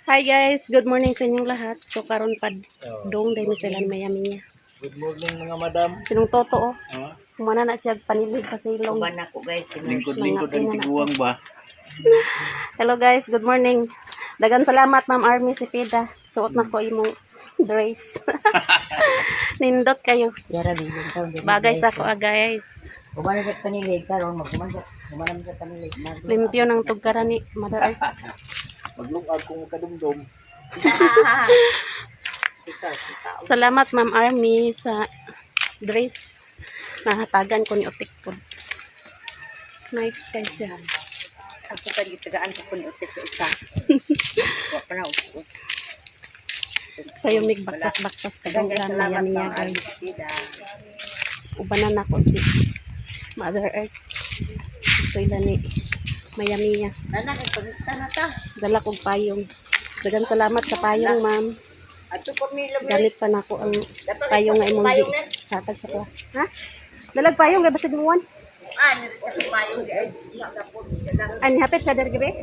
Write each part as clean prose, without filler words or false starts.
Hi guys, good morning sa inyong lahat. So karon pa dong dahil sila mayami niya. Good morning mga madam. Sinong toto oh. Kumana na siya panilig sa silong. Kuban ako guys. Lingkod-lingkod ang tiguang ba? Hello guys, good morning. Dagan salamat Ma'am Army si Pida. Suot na ko imong dress. Nindot kayo. Yara din yung taon. Bagay sa ko guys. Kuban na sa panilig. Karoon magkuman sa panilig. Limpyo ng tugkaran ni Mother Earth. Maglungag kung kadumdum. Salamat Ma'am Army sa dress. Nahatagan ko ni Otik po. Nice guys yan. Ako ka gitagaan ko kung utik sa isa. Huwag pa na usok. Sayo mig baktas-baktas kadang mayami niya guys. Ubanan ako si Mother Earth. Ito ilan ni mayami niya. Nana, ipagista na ta. Dala kong payong. Dagan salamat sa payong ma'am. Ato po nila mo. Gamit pa na ako ang payong nga imong hatag sa ko. Ha? Dalag payong gabas sa duwan. Ito payong. Ani hapit sa dergabi?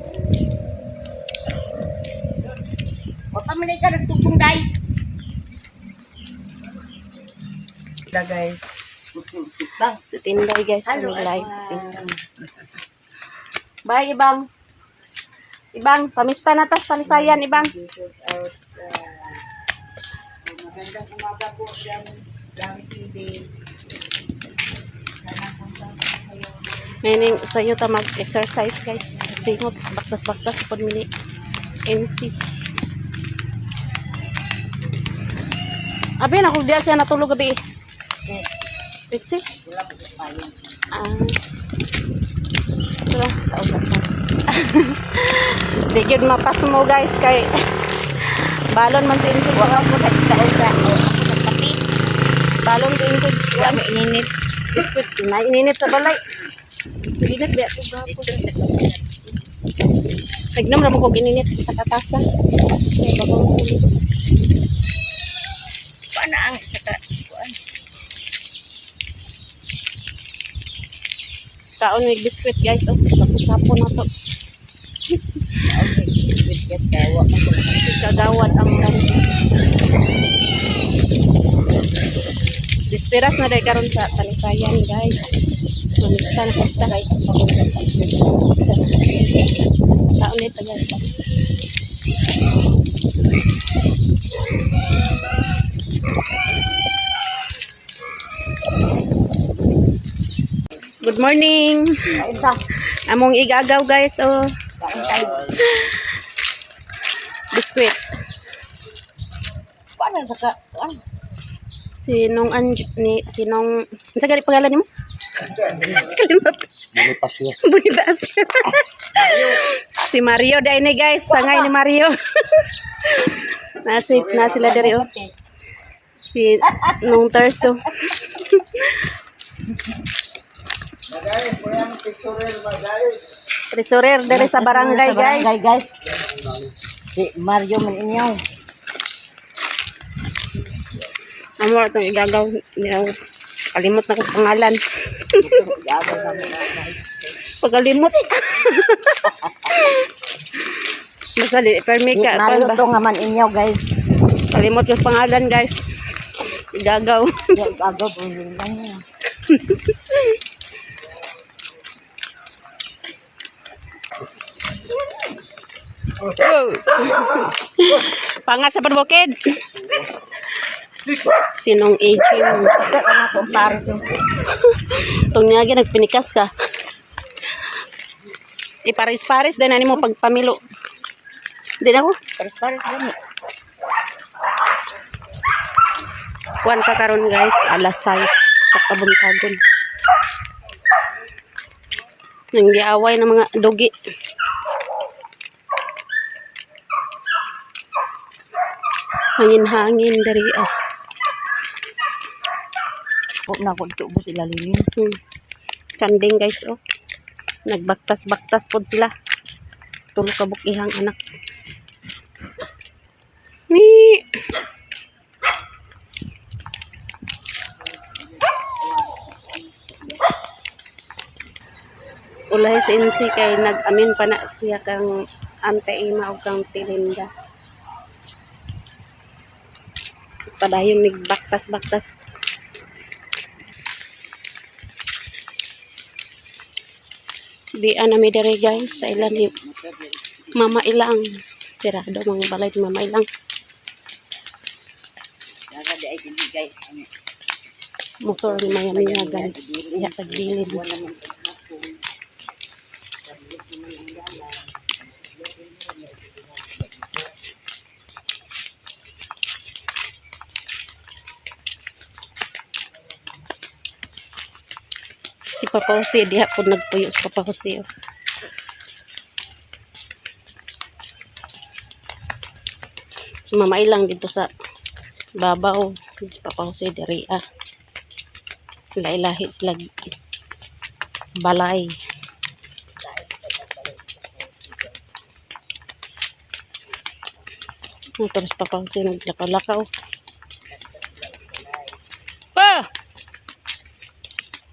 O pamanay ka nagtugtong day. Da guys. Bang, sa Tinday guys, Hello, aming live. Bye, Ibang. Ibang, pamista na tas talisayan, Ibang. Magandang umaga po dyan. Dami TV. Meaning, sa'yo ta mag-exercise guys. Singot, baktas-baktas, pud mini NC. Abi, nakul diya siya natulog gabi. Ritsi? Wala po sa payong. Diba? Di yun mapas mo guys kay balon man sa insig. Wala po sa kausa. Ako nagkapi. Balon sa insig. Wala may ininit. Biskuit. Ininit sa balay. Ininit ba ito gapo. Tagnam naman ko gininit sa katasa. May bagong ulit. Paano ang saka? Kaon may biskuit guys. Oh, sapo-sapo na to. Kagawad ang disperas na dahil karon sa talisayan guys. Mamista na kita guys. Taon nito guys. Good morning. Among igagaw guys. Oh. Biskuit. Paano saka? Sinong sa gali pangalan mo? Kalimot. Bonifacio. Bonifacio. Si Mario dai ni guys, sangay ni Mario. na sila diri oh. Si nung terso. Magayos, po yung tesorer magayos. Treasurer diri sa barangay guys. Guys. Si Mario man inyaw. Amo itong igagaw niya. Kalimot na ko pangalan. Pagkalimot. Masali, permi ka. Mario to nga man inyaw guys. Kalimot yung pangalan guys. Igagaw. Agaw po yun lang niya. Panga sa parbukid. Sinong aging? Itong niyagi nagpinikas ka. Iparis-paris din ani mo pagpamilo. Hindi na ko. Paris lang eh. Kuan pa karon guys, alas 6 sa kabuntagon. Nang giaway ng mga dogi. Hangin-hangin dari ah. Huwag na ko tubo sila lilim. Kanding guys oh. Nagbaktas-baktas pod sila. Tulo ka bukihang anak. Ni. Ulay sa insi kay nag-amin pa na siya kang Ante Ima o kang Tilinda. Padayon mig baktas-baktas. Di ana mi dere guys sa ilan ni mama ilang. Sirado mga balay ni mama ilang. Naga di ay binigay. Motor ni Maya Mia guys. Ya tagbilin. Si Papa Jose diha po nagpuyo si Papa Jose. Oh. Si Mama ilang dito sa babaw. Si Papa Jose diri ah. Lahi-lahi sila balay. Terus Papa Jose naglakaw-lakaw. Pa!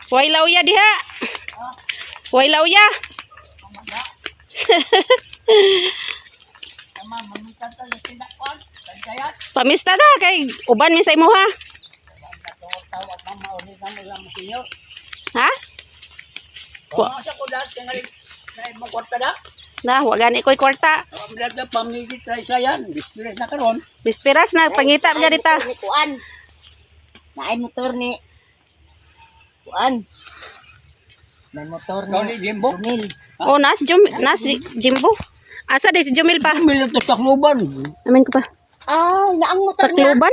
Huwag lauya diha. Huwag lauya. Pamista na kay uban mi sa imo ha. Ha? Na, wag gani ko'y kwarta. Bispiras na pangita pa dita. Kuan. Naay motor ni Kuan. May motor ni Jimbo. Oh, nas Jimbo. Asa di si Jumil pa? Milit to takluban. Amin ko pa. Ah, naang motor niya. Takluban?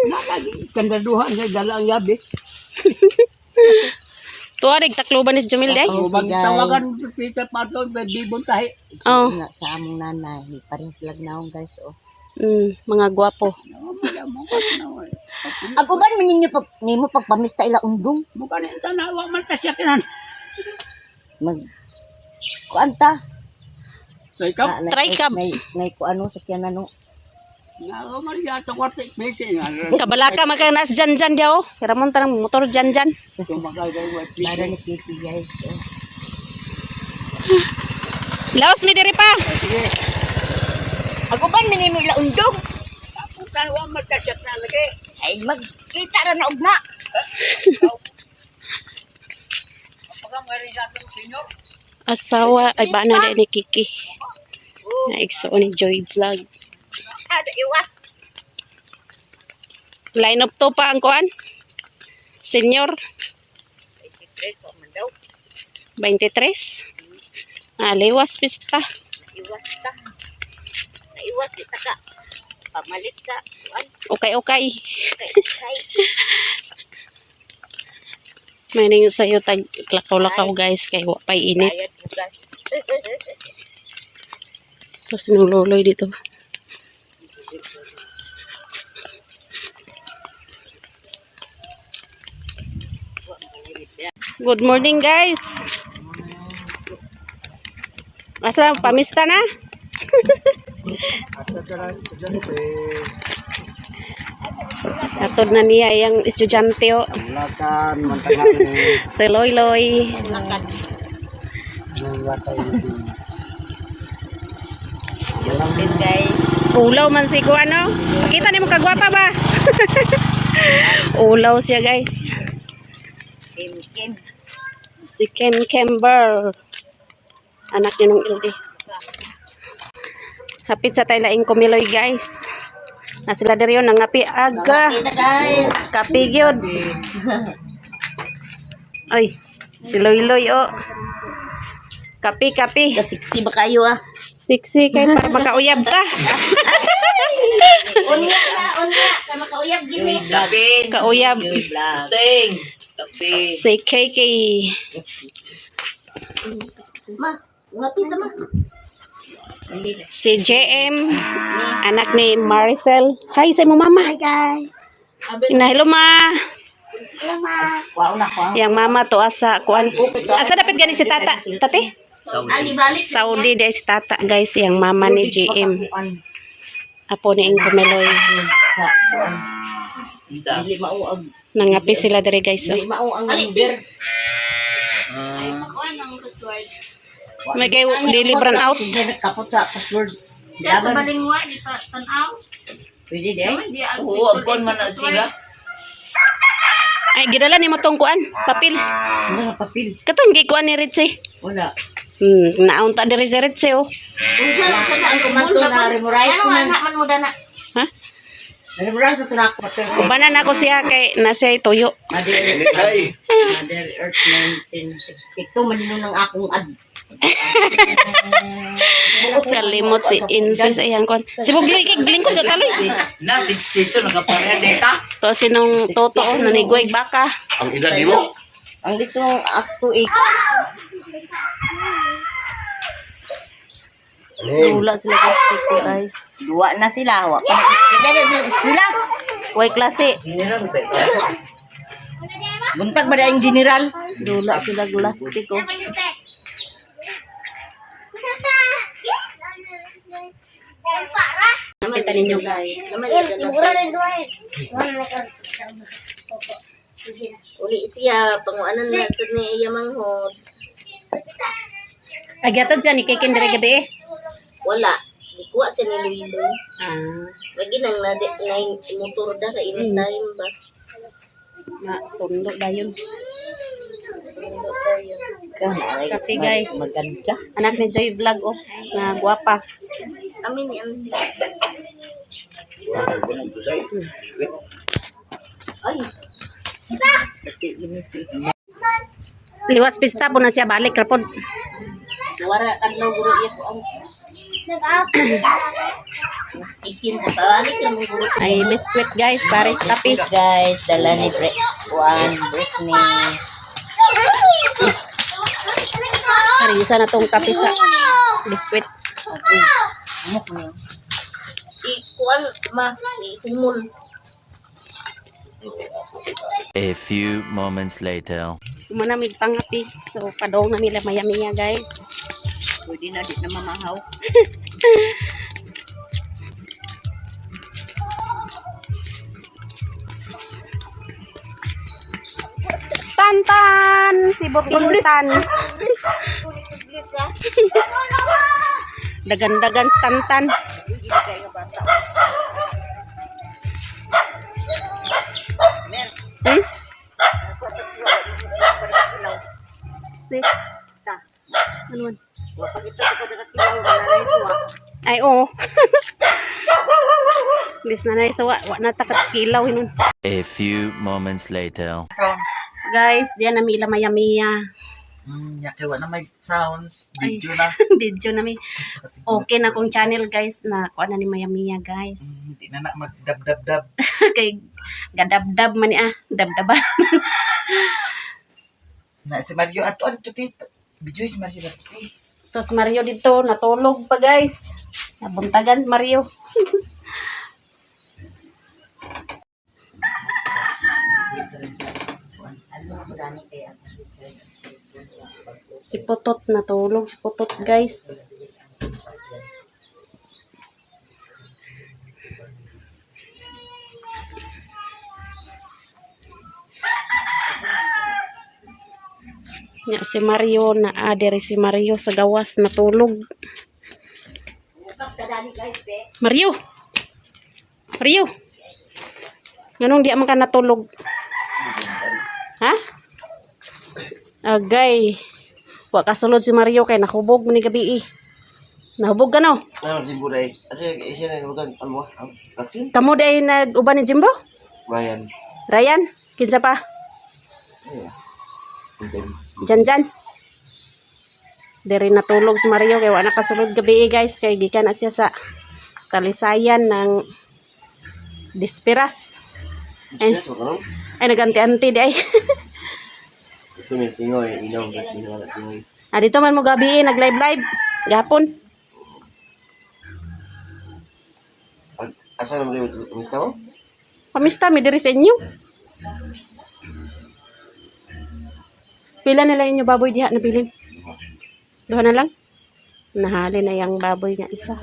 Kandaduhan niya dala ang yabi. Tuwarig takluban ni si Jumil day. Oh, magtawagan Peter Paton sa bibon tahi. Oh. Nga sa among nanay, paring flag naong guys oh. Mga gwapo. Aguban man ninyo pag nimo pagpamista ila undong. Bukan sa nawa man ta siya kinan. Mag kuan ta. So ikaw, Tricab. May kuano sa kyan ano. nawa man ya sa kwarta meeting. Kabalaka magkanas dyan daw. Karamon tanang motor dyan. Para ni Kitty guys. Oh. Laos mi diri pa. Sige. Aguban man nimo ila undong. Sa nawa man ta siya na lagi. Ay magkita ra na ugna. Kapag mari sa ating senyor. Asawa ay ba na ni Kiki. Na igso ni Joy Vlog. Ada iwas. Line up to pa ang kuan. Senior 23. Liwas pista. Iwas ta. Naiwas kita ka. Pamalit ka. Kuan. Okay. Kay. May ning sayo tag lakaw-lakaw guys kay wa pay init. Bayad bugas. Tapos sinululoy dito. Good morning guys. Asa pamista na? Atod na niya yung estudyante o. Lakan mantanan ni. Si Loy. Din guys. Ulaw man si ko ano. Pakita ni mo kagwapa ba? Ulaw siya guys. Kim. Si Ken Kember. Anak niya nung LD. Hapit sa tayo laing kumiloy guys. Na sila diri yun nangapi aga. Kita guys. Kapi gyud. Ay, si Loy oh. Kapi. Kasiksi ba kayo ah? Siksi kay para makauyab ka. Unya. Sa makauyab gini. Kauyab. Sing. Tapi. Si KK. Ma, ngapita ma. Si JM. Anak ni Maricel. Hi sa mo mama. Hi guys. Hello ma. Hello ma. Wow na ko. Yang mama to asa kuan. Asa dapat gani si tata? Tate? Ali balik. Saudi day si tata guys. Yang mama ni JM. Apo ni Ingomeloy. Dili mao ang Nangapi sila diri guys. Oh. dili mao ang number. May kay deliveran out. Kapot sa password. Sa balingwa, di pa tanaw. Pwede din. Di Oo, agkon man na sila. Ay, gidala ni mo tong kuan, papel. Mga papel. Katong gikuan ni Ritzy. Wala. Naunta diri si Ritzy, oh. Unsa na sa ang kumanto na remuray. Ano anak man mo dana? Ha? Remuray sa tunak papel. Ubanan ako siya kay nasa tuyo. Mother Earth 1962 manino ng akong ad. Kalimot si Insis ayan kon. Si Bugloy kay lingkod sa taloy. Na, 62, nakapareha data. To sinong totoo nanigway baka. Ang edad mo? Ang dito ng akto ik. Wala sila plastic ko, guys. Duwa na sila. Wa pa. Sila. Way klase. Buntag ba yung general? Dula sila plastic ko. Kita ninyo guys. Uli siya. Panguanan na sa niya manghod. Agyatod siya ni Kikin dire gabi eh. Wala. Ikuha siya ni Luilo. Ah, Lagi nang motor da sa init time ba? na sundo dayon. Sundo tayo. Kape guys. Maganda. Anak ni Joy Vlog oh, na guwapa. Amin yan. Ay. Liwas pista po na siya balik rapod. Wara kadlaw guro iya ko ang ikin sa balik lang guro. Ay biskwit guys, pares kape. Guys, dala ni Britney. Ari isa na tong kape sa biskwit. Ikuan ma ikumul. A few moments later. Manamig pangapi. So padong na nila maya-maya guys. Pwede na di na mamahaw. Tantan, si Botintan. Dagan-dagan si Tantan. Hmm? Si ano man? Ay, oo. Bis na na isawa. Wa na takat kilaw. Yun. A few moments later. Guys, diyan na mila maya-maya. Yaki, wala may sounds. Video na. Video na may. Okay na kong channel guys na kuha na ni maya-maya guys. Hindi na magdab-dab-dab. Kay gadab-dab man ni dabdaba. Na si Mario ato dito tito. Video si Mario dito. Tapos Mario dito natulog pa guys. Nabuntagan Mario. Si Putot natulog si Putot guys. Ya, si Mario na adere si Mario sa gawas natulog. Mario. Mario. Nganong di man ka natulog? Ha? Agay. Wa kasulod si Mario kay nakubog ni gabi. Nahubog ka no? Ano si Buray? Kasi siya na nabugan. Ano mo? Akin? Kamu day nag-uban ni Jimbo? Ryan. Ryan? Kinsa pa? Jan. Diri natulog si Mario kay wala kasulod gabi guys kay gikan na siya sa talisayan ng Disperas. Ay, naganti-anti di ay. Ito may tingoy. Inaw na tingoy. Dito man mo gabi nag-live gapon. Asa naman yung umista mo? Pamista mi diri sa inyo. Pila na lang inyo baboy diha na pilim? Duha na lang? Nahali na yung baboy nga isa.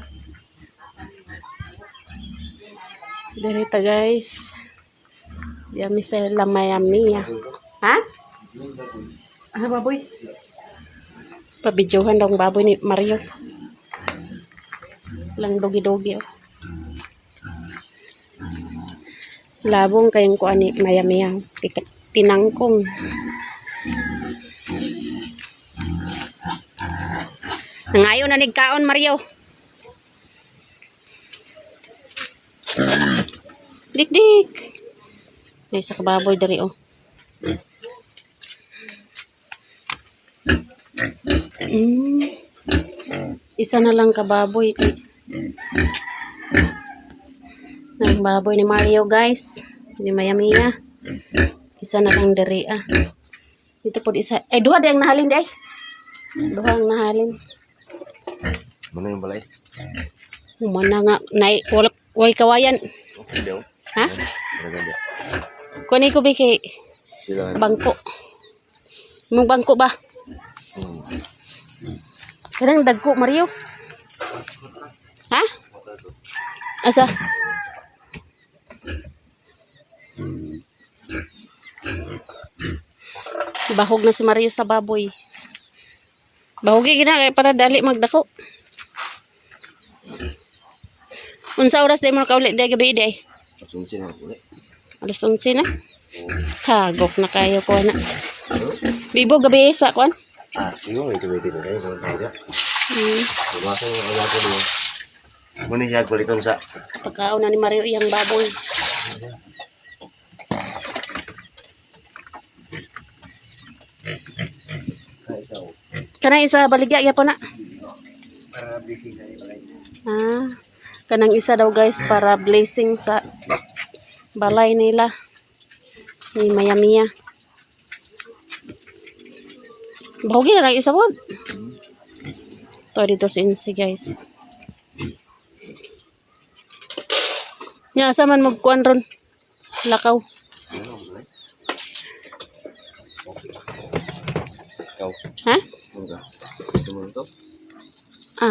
Dirita guys. Diyami sa lamayamiya. Ha? Ano baboy? Pabidyohan daw ang baboy ni Mario. Lang dogi-dogi oh. Labong kayong kuha ni Mayamiya. tinangkong. Nangayo na nigkaon, Mario. Dik-dik. May isa kababoy dari, oh. Isa na lang kababoy. Ang baboy ni Mario, guys. Ni Maya-Mia. Isa na lang dari, ah. Dito po isa. Duha di ang nahalin, di ay. Duha ang nahalin. Mana yung balay? Umana nga. Way kawayan. Okay daw. Ha? Maganda. Kunin ko ba kay Sila. bangko? Mong bangko ba? Kadang dagko, Mario. Ha? Asa? Bahog na si Mario sa baboy. Bahogi gina kay para dali magdako. Unsa oras day mo kaulit day gabi day? Pasunsin ako ulit. Alas 11 na. Hagok na kayo ko na. Bibo gabi sa kwan? Siguro may tuwiti na tayo. Sama tayo. Bumasan yung ala ko doon. Muna siya kuliton sa. Pagkaon na ni Mario iyang baboy. Kanang isa baligya ya po na. Kanang isa daw guys para blessing sa balay nila ni Maya-Mia. Bahugi na lang isa po. To dito si Insi guys. Nya asa man magkuan ron. Lakaw. Ikaw. Ha? Mungga. Tumulong to?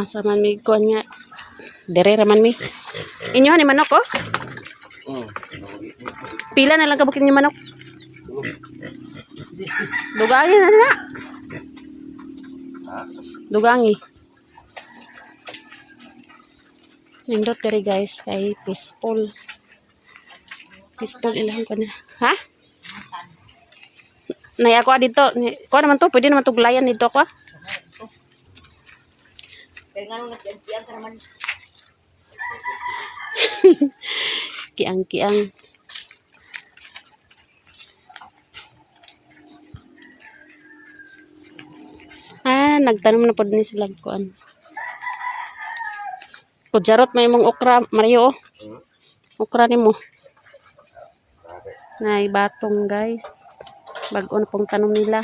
Sa man mi kuan nga. Dere raman mi. Inyo ni manok oh. Pila na lang kabukin ni manok. Dugangi na na. Dugangi. Nindot dere guys kay peaceful. Peaceful ilang ko na. Ha? Nay ako dito. Kuha naman to. Pwede naman to gulayan dito ako. Kaya nga nung nagsiyan ka naman. Kiang-kiang. Nagtanom na po din sila kuan. Kujarot may mong okra, Mario. Okra ni mo. Nay batong guys. Bago na pong tanom nila.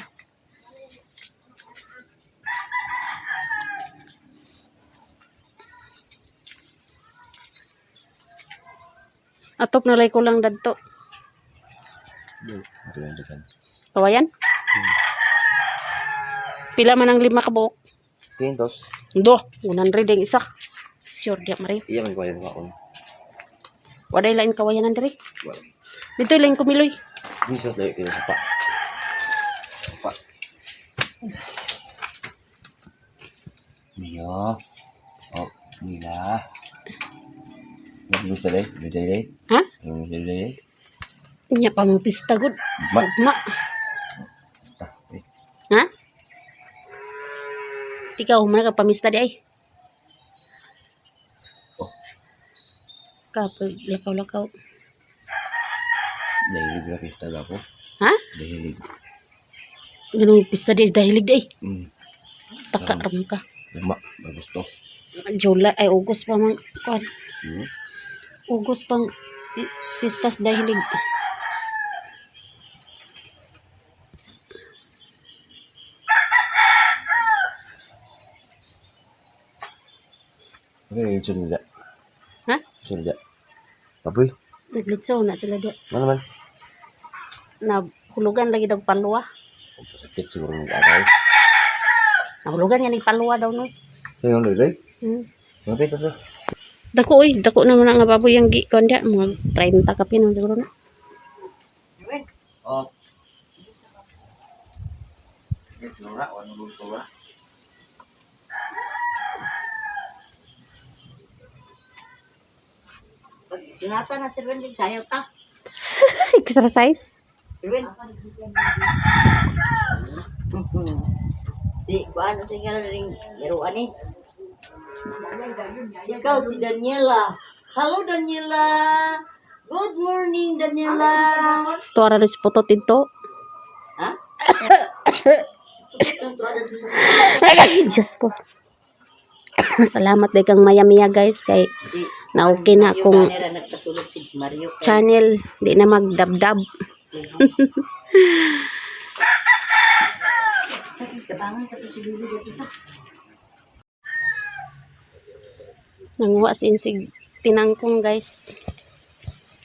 Atop na lay ko lang dadto. Kawayan? Pila man ang 5 ka buok? 500. Do, 100 ang isa. Sure dia Mario. Iya may kuwayan ka on. Waday lain kawayanan diri. Dito lain kumiloy. Bisa tayo kaya sa pa. Pa. Miyo. Oh, nila. Bisa deh, beda deh. Ha? Beda deh. Nya pa mo pista gud. Ma. Ma. Ha? Ikaw man ka pamista di ay. Oh. Kapoy lakaw-lakaw. Dahilig na pista ako. Ha? Dahilig. Ganun pista di dahilig di. Taka ram ka. Lama, bagus to. July ay August pa man kuan. Hmm. August pang pistas dahilig. Okay, sudah. Ha? Sudah. Apoy, Naglitsaw na sila di. mana man? Nahulugan lagi daw paluwa. Sakit siguro ng agay. Nahulugan nga ni paluwa daw no. Sayo ng lagay? Hmm. Dako. Dako naman nga baboy yang gi konda mga 30 ka pino siguro na. Oh. Nora, wala mo ko ba? Ingatan na sir Wendy, sayaw ta. Exercise. Irwin. Si, paano si ring laruan eh? Ikaw si Daniela. Hello Daniela. Good morning Daniela. Tuara rin si Putot ito. Ha? Diyos ko. Salamat day kang maya-maya guys. Kay Si na okay na akong Danera nagpatulog si Mario. channel. Di na magdabdab. Nanguha si insig tinangkong guys.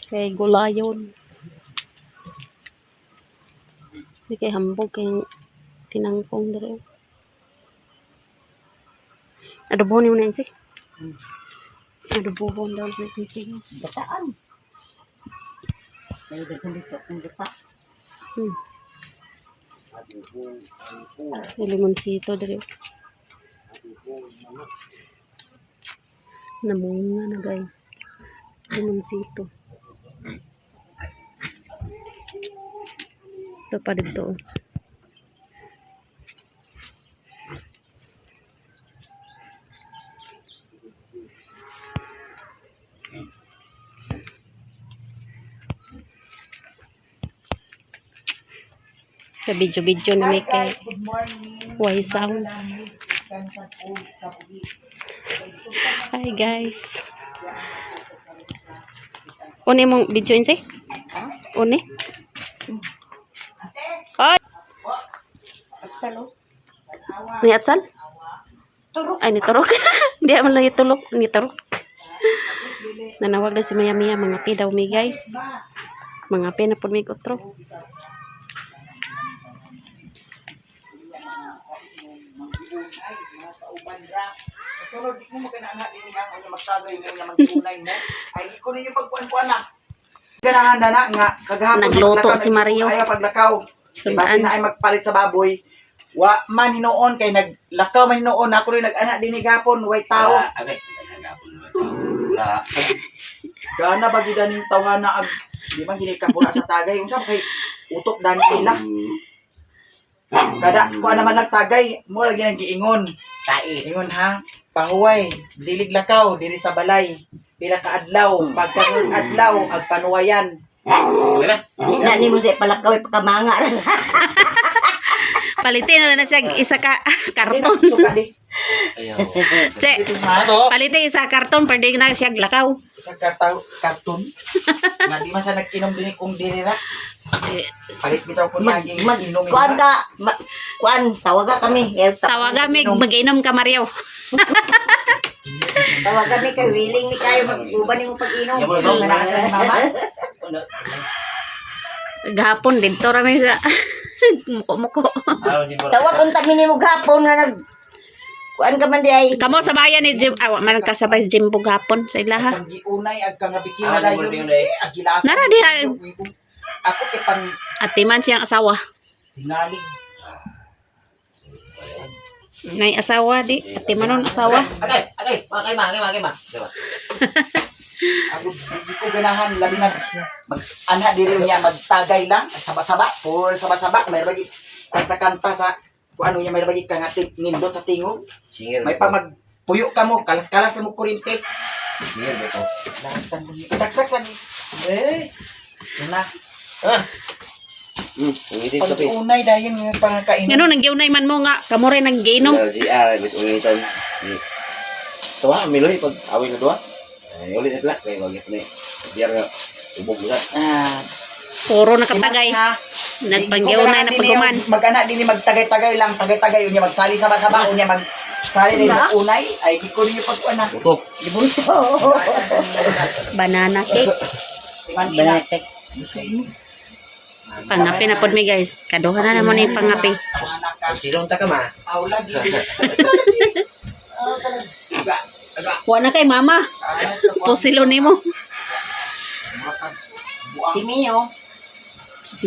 Kay gulayon. Di kay hambog kay tinangkong dere. Adobohon mo na insig. Adobohon daw sa insig. Bataan. May dagan dito kung gata. May limonsito dere. Namunga na guys. Limonsito. Ito pa dito. Sa video na may kay Why Sounds. Hi guys. Une mong video insay? Une? Ay! Atsalo. Ni atsal? Ay, ni turok. Di man lang itulok. Ni turok. Nanawag na si Maya Mia. Mga pi daw mi guys. Mga pi na po may kutro. Sunod di mo maganahan din nga kung magtagay mo nga magtunay mo. Ay di ko ninyo pagkuan-kuan na. Ganahan na nga kagahapon Nagluto paglakaw, si Mario. Ayaw paglakaw. Sundaan. Basi na ay magpalit sa baboy. Wa man hinoon kay naglakaw man hinoon ako rin nag-anak din gapon way tao. Gana ba gid ning tawhana ag di man gini kapura sa tagay unsa kay utok dani nila. Kada ko naman nagtagay mo lagi nang giingon. Ingon ha, pahuway, dilig lakaw diri sa balay. Pila ka adlaw, pagkaron adlaw ag panuwayan. Di na ni mo sa palakaw pakamanga. Palitin na lang siya isa ka karton. Suka di. Che, Ito na to. palitin isa karton pwede na siya lakaw. Sa karton. Nga di man sa nag-inom din kung diri ra. Palit bitaw ko naging inom. Kuan ka, kuan tawaga kami. Tawaga mig mag-inom ka Mario. Tawaga mi kay willing mi kayo mag-uban nimo pag-inom. Yung mga nung nasa ni mama. Gahapon dito ra may sa muko-muko. Tawag unta mi nimo gapon nga nag kuan ka man di ay. Kamo sa bayan ni Jim, man kasabay Jim gahapon sa ilaha. Ang giunay ag kang bikina dayon. Agilasan. Nara di Ako kay pan atiman siyang asawa. tingalig. Nay asawa di, atiman nun asawa. Okay, makay ma. Ako di ko ganahan labi na mag-anha diri niya magtagay lang saba-saba for saba-saba may bagi kanta-kanta sa kung ano niya may bagi kangatik nindot sa tingog may pa magpuyo ka mo kalas-kalas mo kurinte saksak sa na pag-unay dayon nga pangkainan Ngano nang giunay man mo nga, kamo rin nang giinom. Bit ulitan. Tuwa, miloy pag awin na duwa. Ay, ulit itla. Kaya wag ito na biar nga ubog na. Puro nakatagay. Nagpanggiunay na paguman. Mag-anak din magtagay-tagay lang, tagay-tagay unya magsali saba-saba unya magsali din sa unay ay di ko ninyo pag-ana. Utok. Libulto. Banana cake. Banana cake. Pangapi na pod mi guys. Kaduha na naman yung pangapi. Silong ta ka ma. Aw lagi. Wa na kay mama. Pusilo nimo. Si Mio.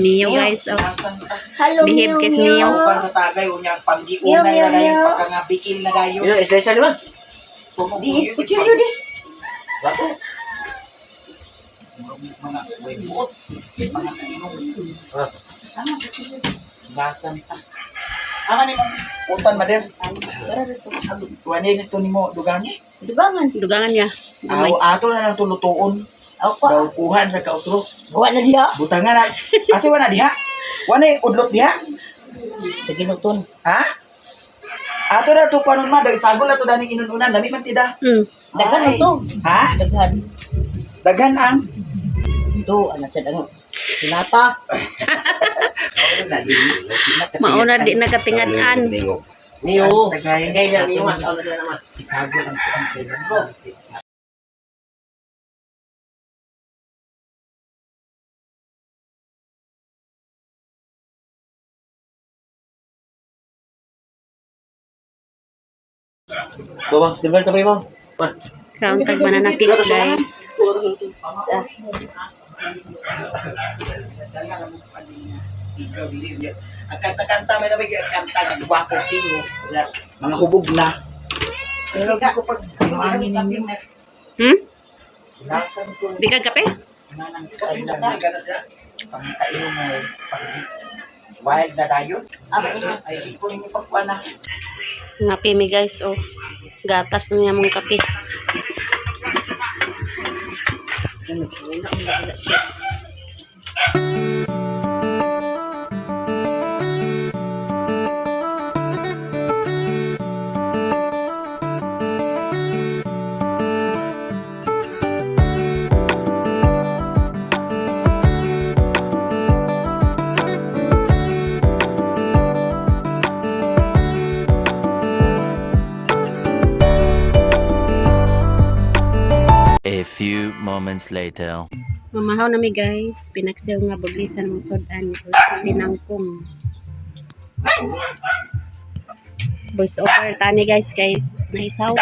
Mio guys. Oh. Hello Behave Mio. kay Mio. Sa tagay unya paggiunay na dayon pagkangabikil na dayon. Ino special ba? Di, kuchilyo di. Bato. mga buot, mga kainom. Basan ta. Ama ni mong utan mader. Wani nito nimo dugani. Dugangan. Dugangan niya. Aw ato na lang tulutuon. Ako. Daw kuhan sa kautro. Buwan na diya. Butangan na. Kasi wala diha. Wani udlot diha. Sa ginuton. Ha? Ato na to panon ma dag sagol na to dani inununan dami man tida. Daghan mo to. Ha? Daghan. Daghan ang Ito, ano siya daghan. Sinata. Mauna di nakatingan-an. Niyo. Tagay. Kaya niyo man na naman. Isagol ang kailan. Baba, timbal tabay mo. Pa. Kauntag mananakit guys. Ang kanta-kanta may nabig ang kanta ng gwapo tingo. Mga hubog na. Pero ko pag hangin ninyo. Lasan ko Di ka kape? nanang style lang. Pangkainom mo pag wild na dayon. Ay di ko ninyo pagkuana. Nga pimi guys, oh. Gatas na niya mong kape. A few moments later. Mamahaw na mi guys. Pinagsiyaw nga buglisan mong sodan. Pinangkong. Voice over tani guys kay naisaw.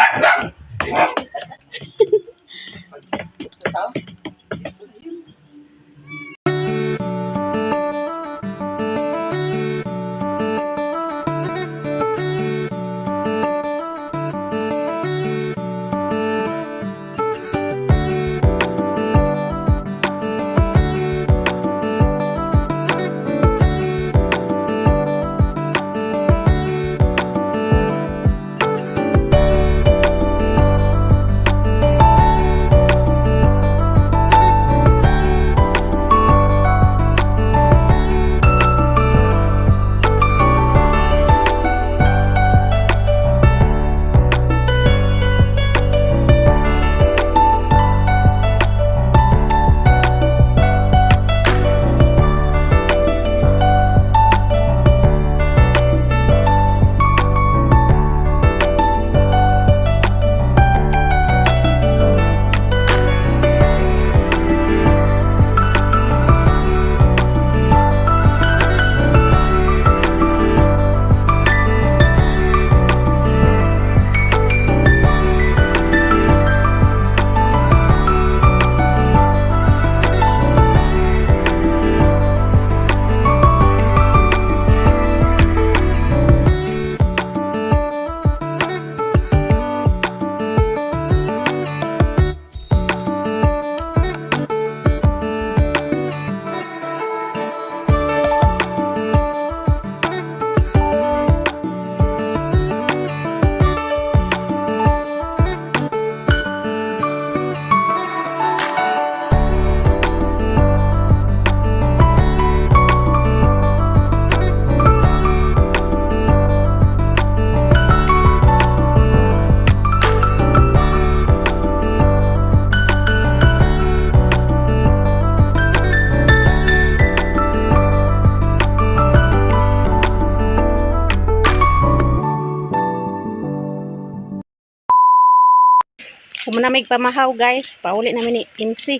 Kumanamig pamahaw guys. Pauli namin ni Insi.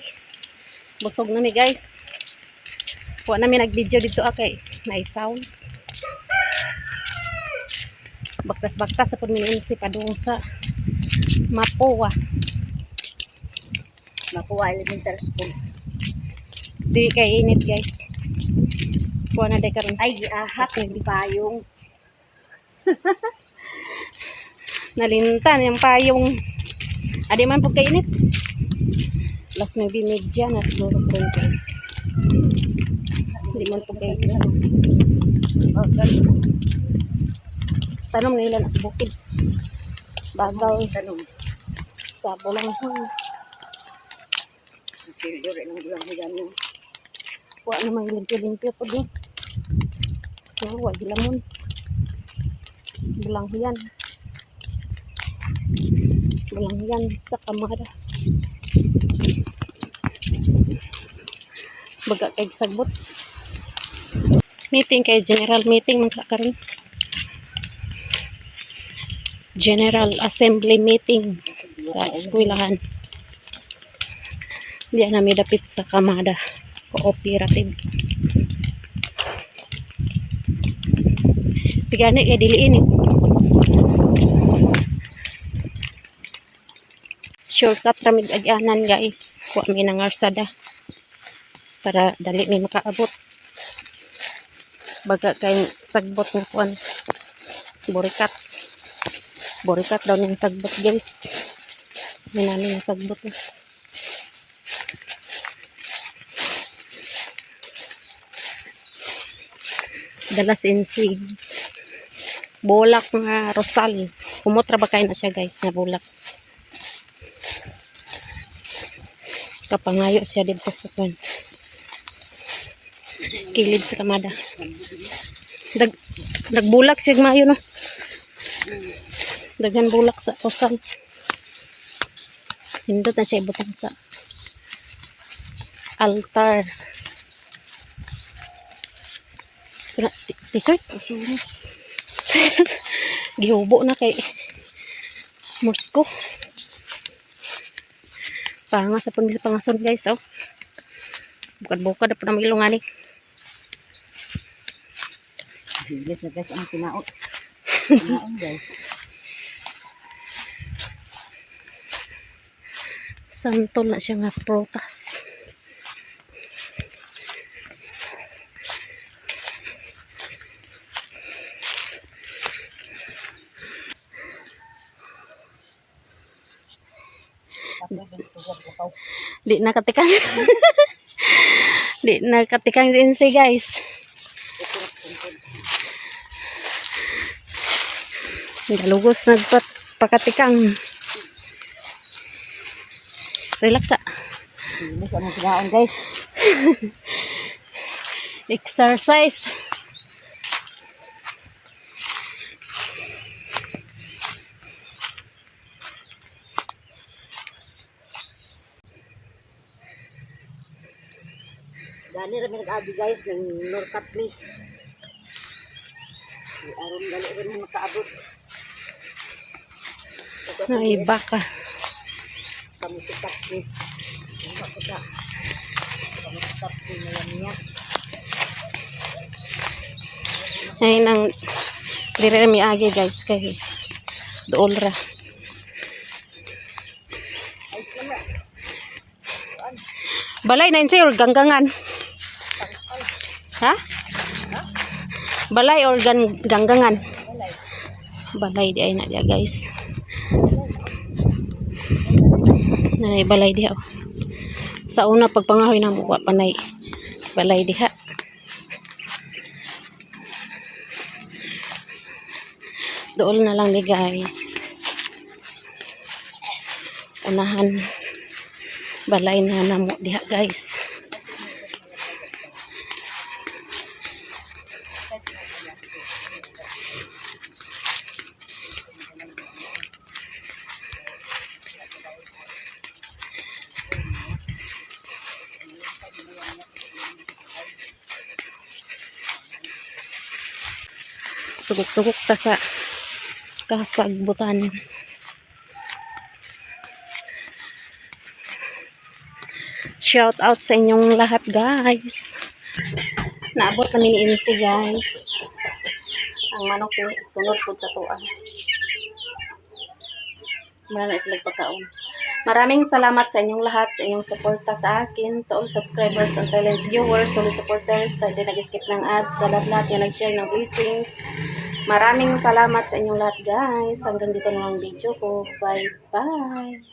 Busog namin guys. Kuha namin nag-video dito kay nice sounds. Baktas-baktas sa pun Insi padung sa Mapua. Makuha elementary school. Di kay init guys. Kuha na day karon. Ay, ahas nagpayong. Nalintan yung payong. Adi man pag kainit. Plus may bimedya na siguro po yun guys. Hindi man po kayo. Tanong nila na sa bukid. Bagaw. Tanong. Sa bulang hang. Pilyo rin ang bulang hiyan yun. Wa namang limpyo-limpyo po din. So, wa gilamon. Bulang hiyan. Bulang hiyan sa kamara. Baga kay sagbot. Meeting kay general meeting magkakaroon. General Assembly meeting sa eskwelahan. Diyan namin dapit sa Kamada Cooperative. Tigani kay diliin eh. Shortcut ramig agyanan guys. Kuha mi ng arsada para dali ni makaabot. Baga kay sagbot ng kuan. Borikat. Borikat daw ng sagbot guys. Minani ng sagbot eh. Dalas insig. Bulak nga rosal. Kumotra ba kayo na siya guys na bulak. Kapangayo siya dito sa kuan. Kilid sa kamada. Nagbulak siya mayo no. Dagan bulak sa rosal. Hindot na siya ibutang sa altar. T-shirt? Gihubo na kay Morsko. Panga sa pun sa pangason guys, oh. Bukad-bukad na po na magilungan eh. Hindi sa guys ang tinaot. Tinaot guys. Santol na siya nga protas. Di nakatikang. Di nakatikang din si guys. Galugos nagpakatikang. Relax ah. Hindi sa mga tinaot guys. Exercise. Gani rin nag-agi guys ng Norcat ni. Aron gali rin makaabot. Ay baka. Kami sikat ni. Kami sikat ni niya. Ay nang dire mi agi guys kay dool ra. Balay na insay or ganggangan? Ha? Balay or ganggangan? Balay di ay na dia guys. Nanay balay diha. Sa una pagpangahoy na mo panay balay diha. Dool na lang ni guys. Unahan balay na namo diha guys. Sugok-sugok ta sa kasagbutan. Shout out sa inyong lahat guys. Naabot namin ni Insi guys. Ang manok ni sunod po sa tuan. Marami sila pagkaon. Maraming salamat sa inyong lahat, sa inyong suporta sa akin, to all subscribers and silent viewers, solid supporters, sa hindi nag-skip ng ads, sa lahat yung nag-share ng blessings. Maraming salamat sa inyong lahat guys. Hanggang dito na lang video ko. Bye bye.